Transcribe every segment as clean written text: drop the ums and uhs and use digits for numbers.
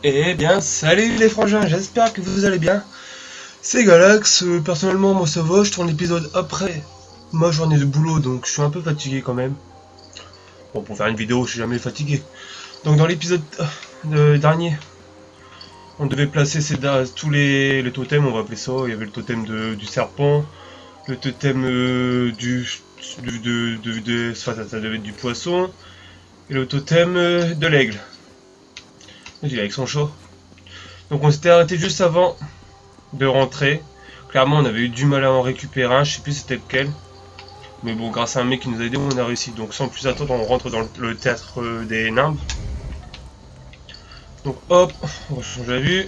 Eh bien, salut les frangins, j'espère que vous allez bien. C'est Galax, personnellement moi ça va, je tourne l'épisode après ma journée de boulot donc je suis un peu fatigué quand même. Bon, pour faire une vidéo, je suis jamais fatigué. Donc dans l'épisode dernier, on devait placer tous les totems, on va appeler ça. Il y avait le totem du serpent, le totem ça devait être du poisson, et le totem de l'aigle. Il est avec son chat. Donc on s'était arrêté juste avant de rentrer. Clairement, on avait eu du mal à en récupérer un, je sais plus c'était lequel. Mais bon, grâce à un mec qui nous a aidé, on a réussi. Donc sans plus attendre, on rentre dans le théâtre des nimbes. Donc hop, on va changer la vue.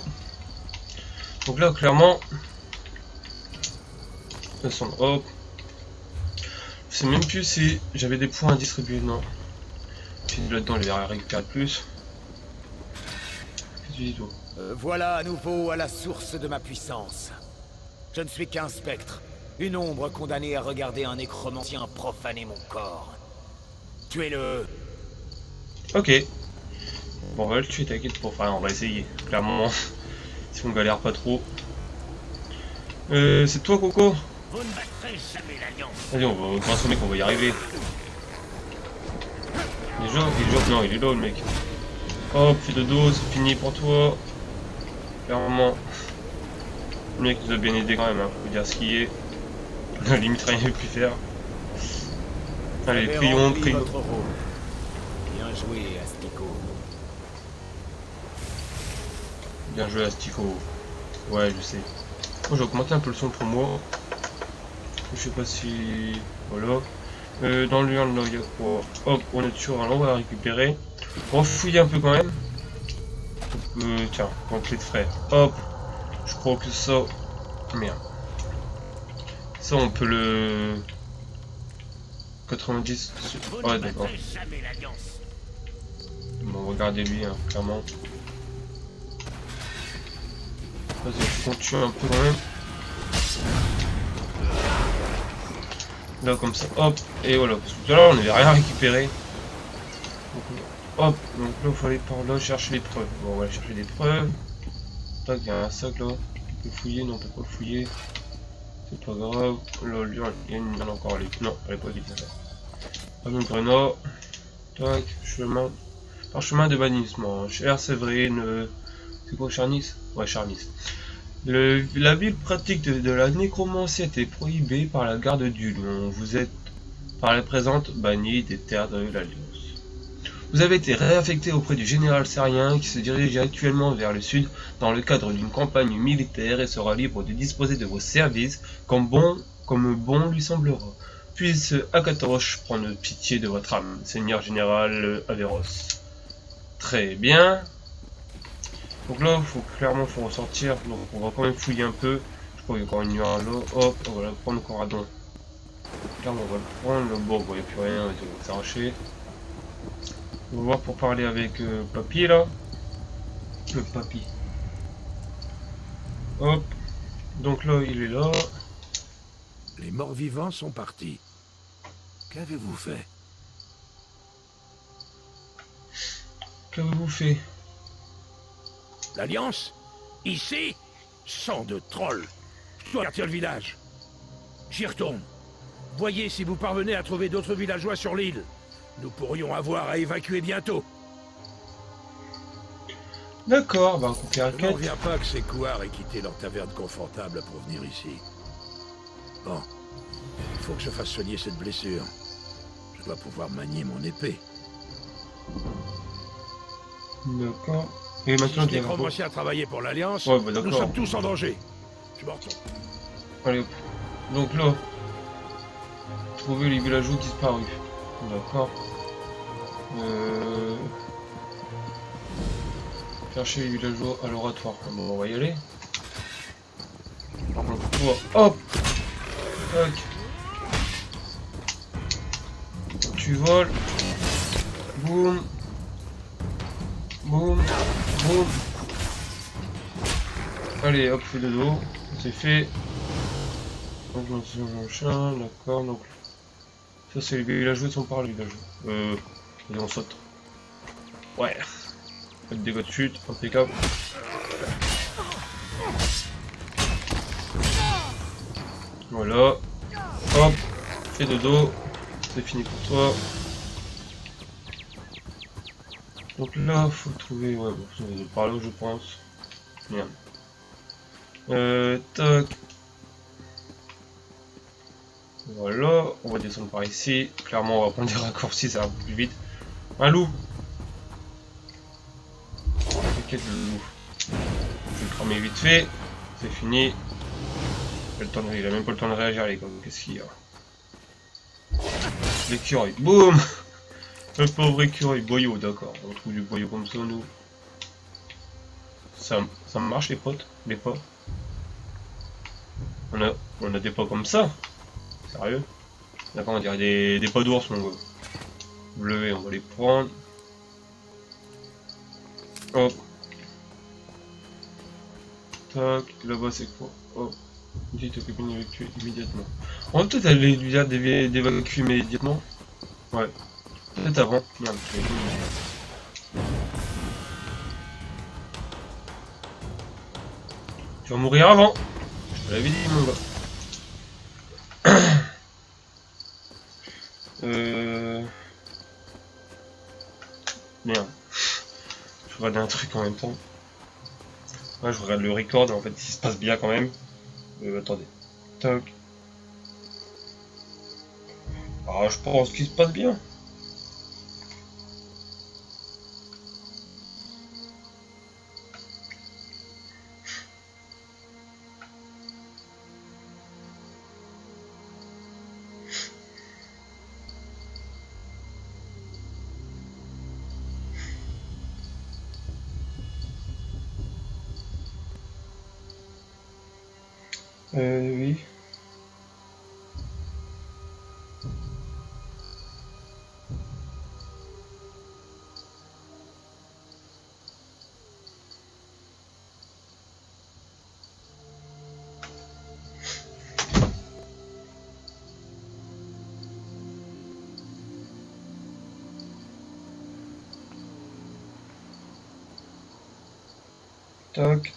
Donc là, clairement, hop. Je sais même plus si j'avais des points à distribuer, non. Si là-dedans, il va récupérer plus. Voilà à nouveau à la source de ma puissance. Je ne suis qu'un spectre, une ombre condamnée à regarder un nécromancien profaner mon corps. Tuez-le. Ok. Bon, on va le tuer, t'inquiète pas. Enfin, on va essayer. Clairement, si on galère pas trop. C'est toi, Coco? Vous ne battrez jamais l'Alliance. Vas-y, on va grâce au mec, on va y arriver. Déjà, non, il est là le mec. Hop, fait de dose, fini pour toi. Clairement. Le mec nous a bien aidé quand même, hein. Faut dire ce qui est. On a limite rien pu faire. Allez, prions. Bien joué, Astico. Bien joué, Astico. Ouais, je sais. Moi, j'ai augmenté un peu le son pour moi. Je sais pas si... Voilà. Dans l'urne, là, il y a quoi? Hop, on est sur un on va récupérer. On va fouiller un peu quand même. Tiens, clé de frère. Hop. Je crois que ça... Merde. Ça, on peut le... 90... Ouais, d'accord. Bon, regardez lui, hein, clairement. Vas-y, on tue un peu quand même. Là, comme ça, hop, et voilà. Parce que tout à l'heure, on n'avait rien récupéré. Donc, hop, donc là, il faut aller par là chercher les preuves. Bon, on va aller chercher des preuves. Tac, il y a un sac là. On peut fouiller, non, on peut pas le fouiller. C'est pas grave. Là, lui, il y en a encore. Non, elle est pas vite, ça. Pas même grenade. Tac, chemin. Parchemin de bannissement. Cher Séverine. C'est quoi, Charnis? Ouais, Charnis. La ville pratique de la nécromancie était prohibée par la garde du lion. Vous êtes par la présente banni des terres de l'Alliance. Vous avez été réaffecté auprès du général Syrien qui se dirige actuellement vers le sud dans le cadre d'une campagne militaire et sera libre de disposer de vos services comme bon lui semblera. Puisse Akatosh prendre pitié de votre âme, Seigneur Général Averros. Très bien. Donc là, clairement faut ressortir, donc on va quand même fouiller un peu. Je crois qu'il y a encore une nuage là, hop, on va la prendre le corradon. Clairement on va le prendre, le bon, il n'y a plus rien, on va s'arracher. On va voir pour parler avec Papy là. Le Papy. Hop, donc là il est là. Les morts-vivants sont partis. Qu'avez-vous fait? Qu'avez-vous fait? L'Alliance? Ici? Sang de troll. Je dois partir le village. J'y retourne. Voyez si vous parvenez à trouver d'autres villageois sur l'île. Nous pourrions avoir à évacuer bientôt. D'accord, bah on confie la Je n'en quête. reviens pas que ces couards aient quitté leur taverne confortable pour venir ici. Bon, il faut que je fasse soigner cette blessure. Je dois pouvoir manier mon épée. D'accord. Et maintenant Si je commencé à travailler pour l'Alliance, ouais, bah, nous sommes tous en danger. Je m'en retourne. Allez hop. Donc là, trouver les villageois disparus. D'accord. Chercher les villageois à l'oratoire. Bon, on va y aller. Donc, hop. Tac. Tu voles. Boum. Boum. Boum. Allez, hop, fait de dos. C'est fait. Donc, machin, d'accord. Donc, ça, c'est les villageois qui sont par les villageois. Vas-y, on saute. Ouais. Pas de dégâts de chute, impeccable. Voilà. Hop, fais dodo. C'est fini pour toi. Donc là, faut trouver. Ouais, bon, ça va par là, je pense. Merde. Tac. Voilà, on va descendre par ici. Clairement, on va prendre des raccourcis, ça va plus vite. Un loup. Quel loup. Je vais le cramer vite fait. C'est fini. Il a même pas le temps de réagir, les gars. Qu'est-ce qu'il y a? L'écureuil. Boum. Le pauvre écureuil. Boyau, d'accord. On trouve du boyau comme ça, nous. Ça marche, les potes? Les pas? On a des pas comme ça? Sérieux? D'accord, on dirait des pas d'ours, mon gars. Bleus, on va les prendre. Hop. Tac, là-bas c'est quoi? Hop. Dis t'occuper d'évacuer immédiatement. On va peut-être aller lui dire d'évacuer immédiatement. Ouais. Peut-être avant. Merde, tu vas mourir avant. Je te l'avais dit, mon gars. Merde. Je regarde un truc en même temps. Ouais, je regarde le record, en fait, il se passe bien quand même. Attendez. Toc. Ah, je pense qu'il se passe bien. Oui. Toc.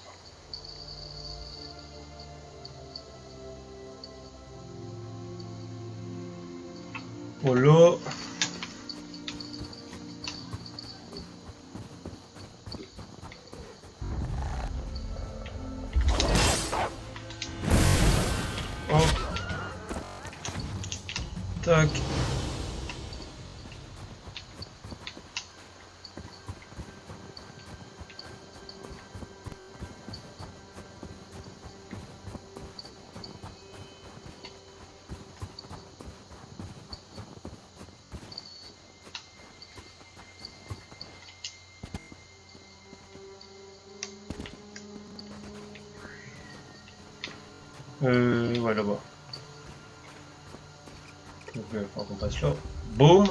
Voilà. Hop. Tac. Ouais, là-bas. Donc, faut qu'on passe là. Boum.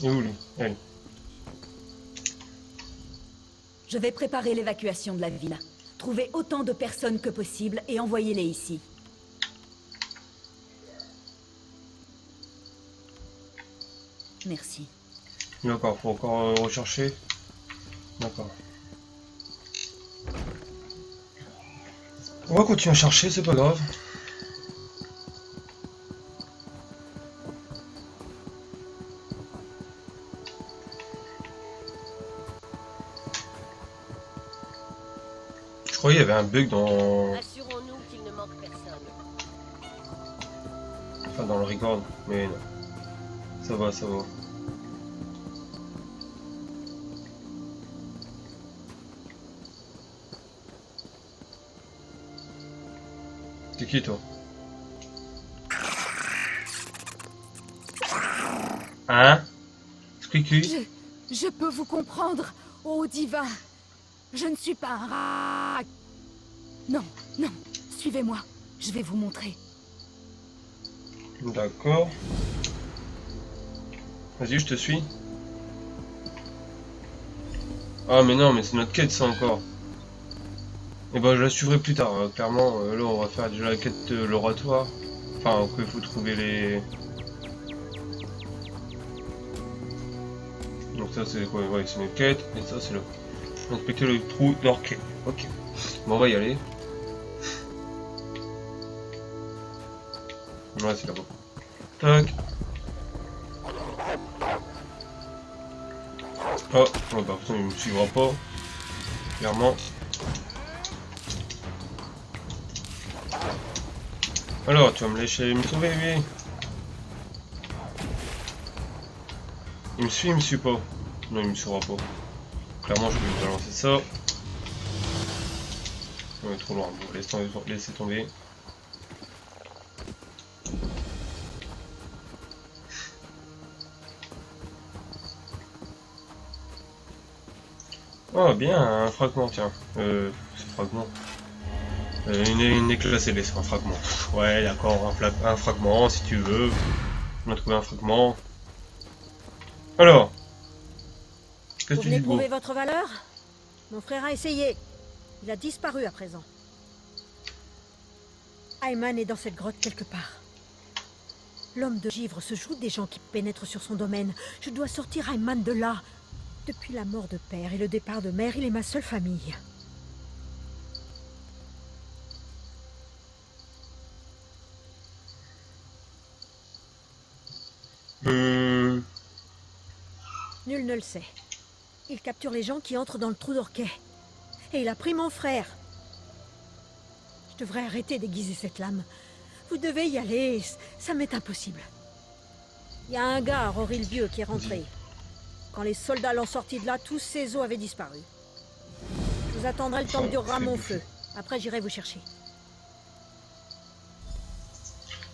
Et où lui? Elle. Je vais préparer l'évacuation de la ville. Trouvez autant de personnes que possible et envoyez-les ici. Merci. D'accord, faut encore rechercher. D'accord. On va continuer à chercher, c'est pas grave. Je croyais qu'il y avait un bug dans... Assurons-nous qu'il ne manque personne. Enfin, dans le record, mais non. Ça va, ça va. C'est qui toi? Hein? Squeaky? Je peux vous comprendre, ô divin. Je ne suis pas un rat. Non, non, Suivez-moi, je vais vous montrer. D'accord. Vas-y, je te suis. Ah mais non, mais c'est notre quête ça encore. Et ben je la suivrai plus tard, hein. Clairement, là on va faire déjà la quête de l'oratoire. Enfin, il faut trouver les... Donc ça c'est quoi? Ouais, c'est notre quête, et ça c'est le... Inspecter le trou d'orquet. Ok. Bon, on va y aller. Ouais, c'est là-bas. Tac. Oh, ouais, bah putain, il me suivra pas. Clairement. Alors, tu vas me laisser me sauver, lui. Il me suit pas. Non, il me suivra pas. Clairement, je vais lui balancer ça. On est trop loin. Bon, laissez tomber. Oh, bien, un fragment, tiens. C'est fragment. Une éclat céleste, un fragment. Ouais, d'accord, un fragment, si tu veux. On a trouvé un fragment. Alors, qu'est-ce que Vous tu venez dis de beau? prouver votre valeur? Mon frère a essayé. Il a disparu à présent. Ayman est dans cette grotte quelque part. L'homme de givre se joue des gens qui pénètrent sur son domaine. Je dois sortir Ayman de là. Depuis la mort de père et le départ de mère, il est ma seule famille. Nul ne le sait. Il capture les gens qui entrent dans le trou d'Orquet. Et il a pris mon frère. Je devrais arrêter d'aiguiser cette lame. Vous devez y aller, ça m'est impossible. Il y a un gars à Rory-le-Vieux qui est rentré. Quand les soldats l'ont sorti de là, tous ses os avaient disparu. Je vous attendrai le temps que durera mon feu. Après, j'irai vous chercher.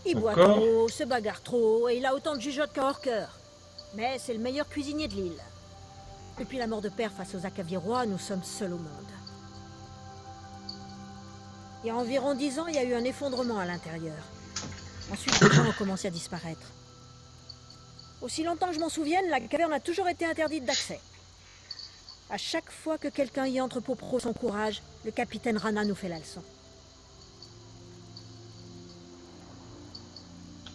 Il boit trop, se bagarre trop, et il a autant de jugeote qu'un hors-cœur. Mais c'est le meilleur cuisinier de l'île. Depuis la mort de père face aux Akavirois, nous sommes seuls au monde. Il y a environ 10 ans, il y a eu un effondrement à l'intérieur. Ensuite, les gens ont commencé à disparaître. Aussi longtemps que je m'en souvienne, la caverne a toujours été interdite d'accès. À chaque fois que quelqu'un y entre pour prouver son courage, le capitaine Rana nous fait la leçon.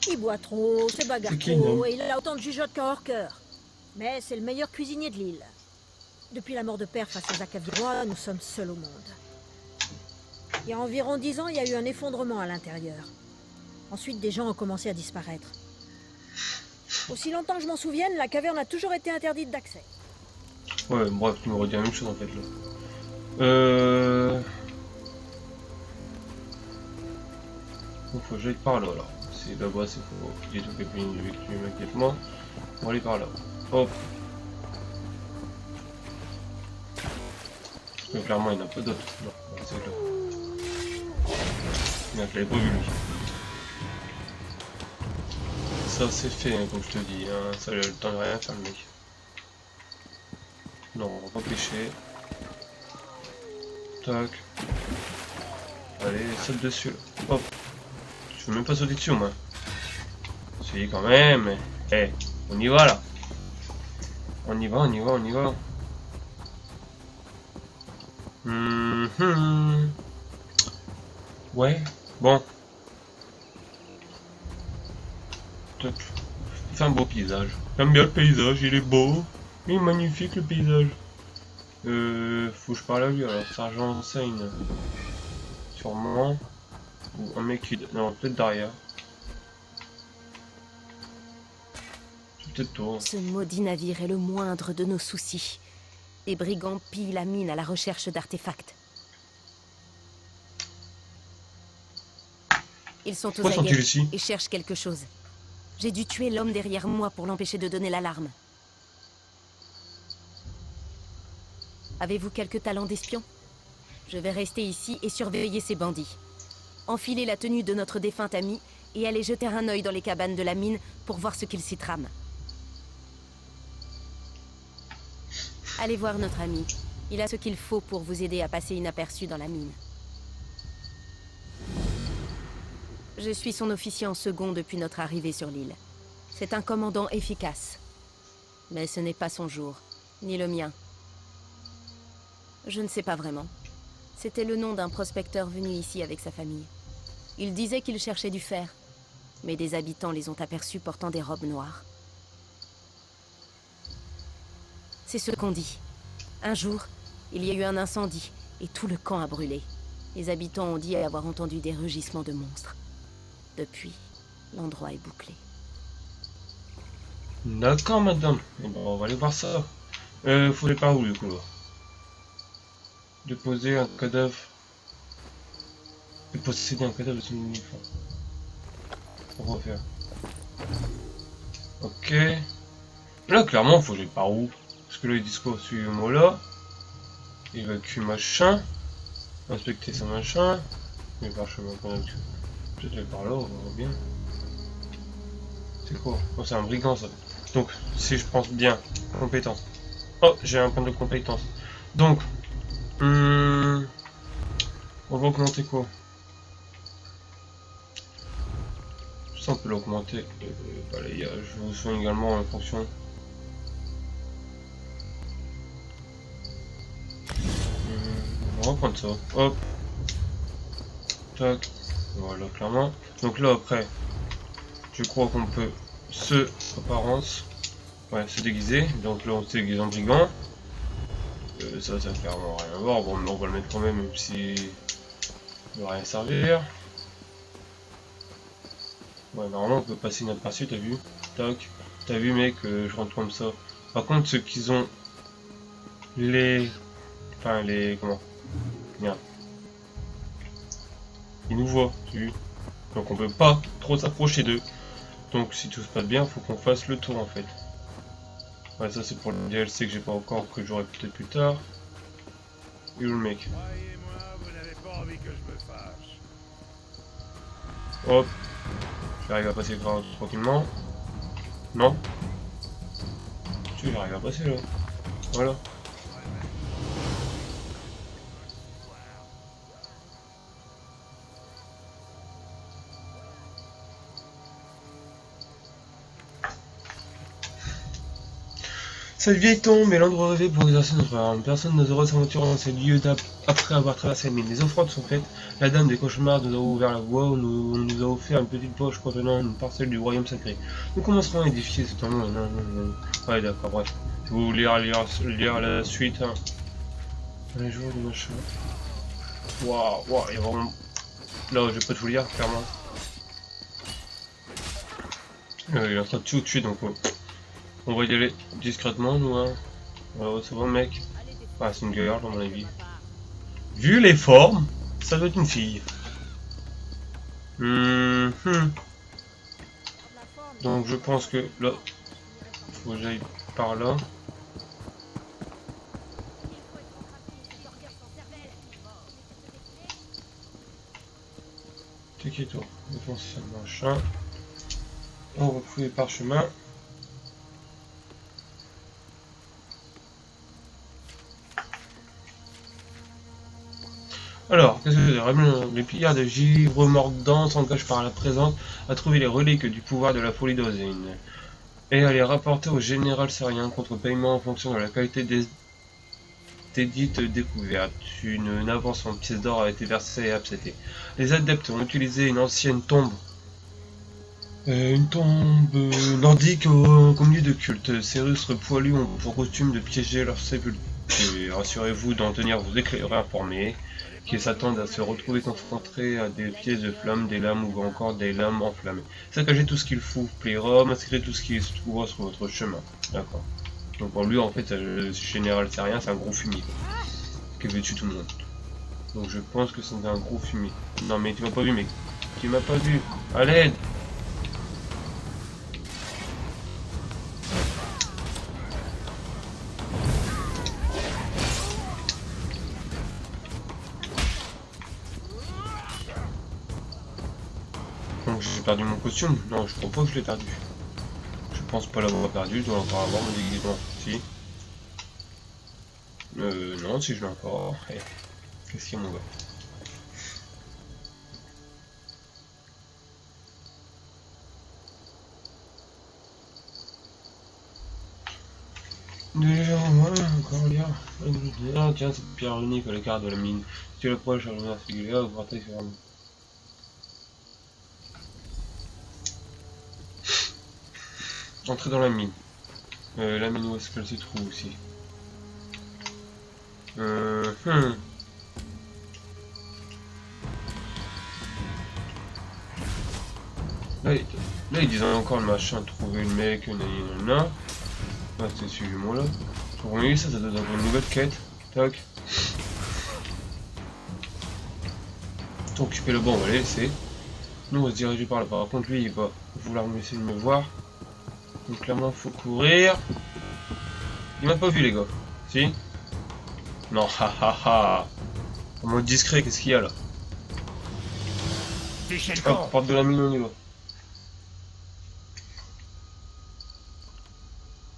Il boit trop, se bagarre trop, et il a autant de jugeote qu'un hors-cœur. Mais c'est le meilleur cuisinier de l'île. Depuis la mort de père face aux Akavirois, nous sommes seuls au monde. Il y a environ 10 ans, il y a eu un effondrement à l'intérieur. Ensuite, des gens ont commencé à disparaître. Aussi longtemps que je m'en souvienne, la caverne a toujours été interdite d'accès. Ouais, bref, tu me redis la même chose en fait là. Donc, faut que j'aille par là alors. C'est là-bas, c'est pour qu'il y ait tout quelqu'un qui m'inquiète moi. On va aller par là. Hop. Parce que clairement il n'y en a pas d'autres. Non, c'est là. Je l'avais pas vu lui. Ça c'est fait, hein, comme je te dis, hein. Ça a le temps de rien faire le mec. Non, on va pas pêcher. Tac. Allez, saute dessus là. Hop. Je veux même pas sauter dessus moi. Si quand même. Eh, on y va là. On y va, on y va, on y va. Ouais, bon. C'est un beau paysage. J'aime bien le paysage, il est beau. Il est magnifique le paysage. Faut que je parle à lui alors. Sergent Seine. Sûrement. Ou un mec qui... Non, peut-être derrière. C'est peut-être toi. Ce maudit navire est le moindre de nos soucis. Les brigands pillent la mine à la recherche d'artefacts. Ils sont aux Pourquoi sont-ils aguets ici? et cherchent quelque chose. J'ai dû tuer l'homme derrière moi pour l'empêcher de donner l'alarme. Avez-vous quelque talent d'espion? Je vais rester ici et surveiller ces bandits. Enfiler la tenue de notre défunt ami et aller jeter un œil dans les cabanes de la mine pour voir ce qu'il s'y trame. Allez voir notre ami. Il a ce qu'il faut pour vous aider à passer inaperçu dans la mine. Je suis son officier en second depuis notre arrivée sur l'île. C'est un commandant efficace. Mais ce n'est pas son jour, ni le mien. Je ne sais pas vraiment. C'était le nom d'un prospecteur venu ici avec sa famille. Il disait qu'il cherchait du fer, mais des habitants les ont aperçus portant des robes noires. C'est ce qu'on dit. Un jour, il y a eu un incendie, et tout le camp a brûlé. Les habitants ont dit avoir entendu des rugissements de monstres. Depuis, l'endroit est bouclé. D'accord, madame. Eh ben, on va aller voir ça. Faut aller par où, du coup, là? Déposer un cadavre. Posséder un cadavre de son uniforme. On va faire. Ok. Là, clairement, faut que j'aille par où? Parce que là, ils disent quoi? Suivez-moi là. Évacue machin. Inspecter ça machin. Mais par chemin quand même. Peut-être aller par là, on verra bien. C'est quoi? Oh, c'est un brigand ça. Donc, si je pense bien, compétence. Oh, j'ai un point de compétence. Donc, on va augmenter quoi? Ça, on peut l'augmenter. Balayage, je vous soigne également en fonction. On va prendre ça. Hop. Tac. Voilà, clairement. Donc là, après, je crois qu'on peut se apparence. Ouais, se déguiser. Donc là, on se déguise en brigand. Ça va clairement rien à voir. Bon, mais on va le mettre quand même, même si il va rien servir. Ouais, normalement, on peut passer inaperçu, t'as vu? Tac. T'as vu, mec, je rentre comme ça. Par contre, ceux qui ont les... Enfin, les... Comment? Bien. Ils nous voient, tu vois. Donc on peut pas trop s'approcher d'eux. Donc si tout se passe bien, faut qu'on fasse le tour en fait. Ouais, ça c'est pour le DLC que j'ai pas encore, que j'aurai peut-être plus tard. Et où le mec? Croyez-moi, vous n'avez pas envie que je me fâche. Hop. J'arrive à passer tranquillement. Non. Si, j'arrive à passer là. Voilà. Cette vieille tombe est l'endroit rêvé pour exercer notre arme. Personne n'osera s'aventurer dans ces lieux après avoir traversé la mine. Les offrandes sont faites. La dame des cauchemars nous a ouvert la voie. On nous a offert une petite poche contenant une parcelle du royaume sacré. Nous commencerons à édifier cet endroit. Ouais, d'accord, bref. Je vais vous lire la suite. Hein. Les jours de machin. Waouh, il y a vraiment... Là, je vais pas tout lire, clairement. Il est en train de tout tuer, donc... On va y aller discrètement, nous, hein. C'est bon, mec. Ah, c'est une girl, à mon avis. Vu les formes, ça doit être une fille. Donc, je pense que là, faut que j'aille par là. T'inquiète-toi, défonce ça, machin. On va fouiller par chemin. Alors, qu'est-ce que c'est? Les pillards de Givre Mordant s'engagent par la présente à trouver les reliques du pouvoir de la folie d'Ozine et à les rapporter au général syrien contre paiement en fonction de la qualité des dites découvertes. Une avance en pièces d'or a été versée et acceptée. Les adeptes ont utilisé une ancienne tombe. Une tombe nordique au milieu de culte. Ces rustres poilus ont pour coutume de piéger leurs sépultures. Rassurez-vous d'en tenir vos éclaireurs informés, qui s'attendent à se retrouver confrontés à des pièces de flammes, des lames ou encore des lames enflammées. Saccagez tout ce qu'il faut, plaira, masquerez tout ce qui se trouvera sur votre chemin. D'accord. Donc pour lui, en fait, le général syrien, c'est un gros fumier. Qui veut tuer tout le monde. Donc je pense que c'est un gros fumier. Non mais tu m'as pas vu, mec. Tu m'as pas vu. À l'aide. Donc j'ai perdu mon costume? Non, je crois pas que je l'ai perdu. Je pense pas l'avoir perdu, je dois encore avoir mon déguisement. Si. Non, si je l'ai encore. Hey. Qu'est-ce qu'il y a, mon gars? Déjà, ouais, encore lire. Ah, tiens, cette pierre unique à l'écart de la mine. Si tu l'approches à lumière singulière, vous partez sur un. Entrez dans la mine. La mine, où est-ce qu'elle se trouve aussi? Là, ils disent encore le machin, trouver le mec, nanana. Ah, c'est suivez-moi là. Oui, ça doit être une nouvelle quête. Tac. Occuper le banc, on va les laisser. Nous, on va se diriger par là. Par contre, lui, il va vouloir me laisser me voir. Donc, clairement, faut courir. Il m'a pas vu, les gars. Si? Non, hahaha. En mode discret, qu'est-ce qu'il y a là? Hop, porte de la mine, on y va.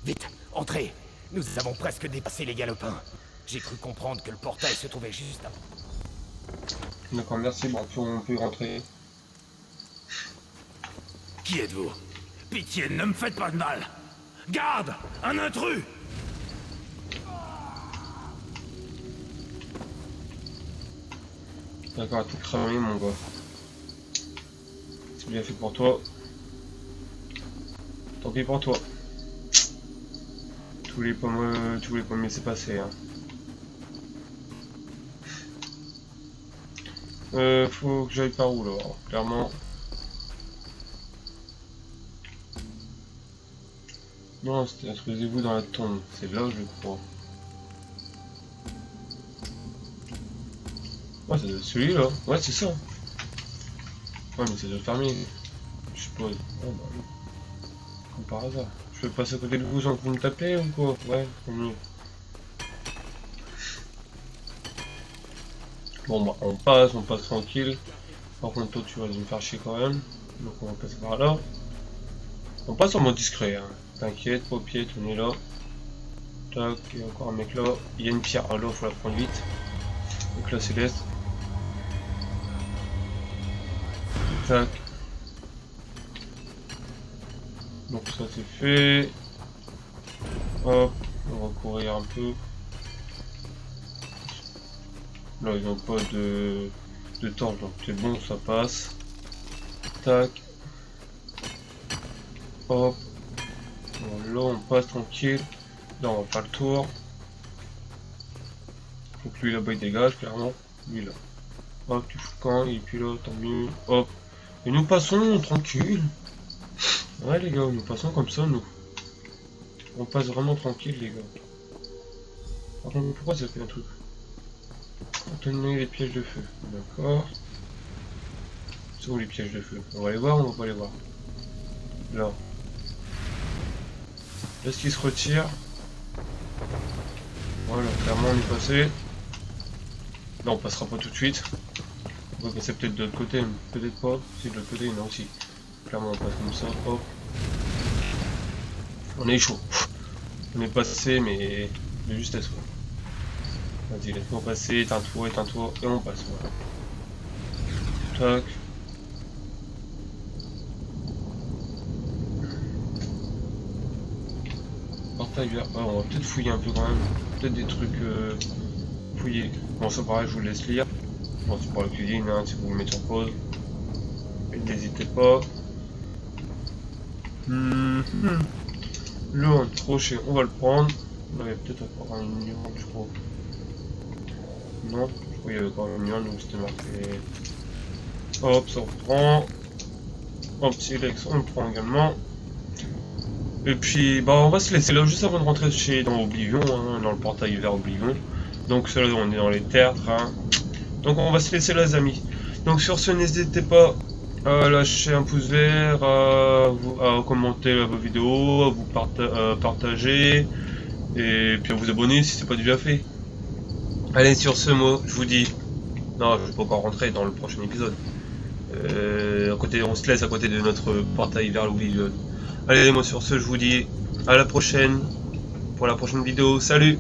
Vite, entrez. Nous avons presque dépassé les galopins. J'ai cru comprendre que le portail se trouvait juste avant. D'accord, merci, bon, on peut y rentrer. Qui êtes-vous? Pitié, ne me faites pas de mal. Garde! Un intrus! D'accord, t'es cramé, mon gars. C'est bien fait pour toi. Tant pis pour toi. Tu voulais pas me laisser passer, hein. Faut que j'aille par où là? Alors, clairement. Non, c'était introduisez-vous dans la tombe. C'est là, je crois. Ouais, c'est celui-là. Ouais, c'est ça. Ouais, mais c'est de fermer. Je suppose. Ouais, bah oui. Comme par hasard. Je peux passer à côté de vous sans que vous me tapez ou quoi? Ouais, tant mieux. Bon bah on passe tranquille. Par contre toi tu vas me faire chier quand même. Donc on va passer par là. On passe en mode discret, hein. T'inquiète, paupiette, on est là. Tac, il y a encore un mec là. Il y a une pierre, ah là faut la prendre vite. Donc là céleste. Tac. Donc ça c'est fait. Hop, on va courir un peu. Là ils n'ont pas de torche donc c'est bon, ça passe. Tac. Hop. Bon, là on passe tranquille. Là on va faire le tour. Faut que lui là-bas il dégage clairement. Lui là. Hop, tu fous quand et puis là tant mieux. Hop. Et nous passons tranquille. Ouais les gars, nous passons comme ça nous. On passe vraiment tranquille les gars. Par contre pourquoi ça fait un truc? Obtenir les pièges de feu. D'accord. C'est où les pièges de feu? On va les voir ou on va pas les voir? Là. Est-ce qu'il se retire? Voilà, clairement on est passé. Là on passera pas tout de suite. On va passer peut-être de l'autre côté, mais peut-être pas. Si de l'autre côté il y en a aussi. Clairement on passe comme ça, hop. On est chaud. On est passé mais de justesse quoi. Vas-y, laisse-moi passer, éteins-toi, et on passe, voilà. Tac. Portail vert. Ah, on va peut-être fouiller un peu quand même. Peut-être des trucs fouiller. Bon, ça pareil, je vous laisse lire. Bon, c'est pour la cuisine, hein, si vous vous mettez en pause. N'hésitez pas. Le crochet, on va le prendre. On avait peut-être encore un million, je crois. Non, je crois qu'il y avait encore un million, donc c'était marqué. Hop, ça reprend. Hop, Silex, on le prend également. Et puis, bah, on va se laisser là juste avant de rentrer dans Oblivion, hein, dans le portail vers Oblivion. Donc, là, on est dans les tertres. Hein. Donc, on va se laisser là, les amis. Donc, sur ce, n'hésitez pas à lâcher un pouce vert, à commenter vos vidéos, à vous partager, et puis à vous abonner si c'est pas déjà fait. Allez, sur ce mot, je vous dis... Non, je vais pas encore rentrer dans le prochain épisode. On se laisse à côté de notre portail vers l'Oblivion. Allez, moi sur ce, je vous dis à la prochaine, pour la prochaine vidéo. Salut!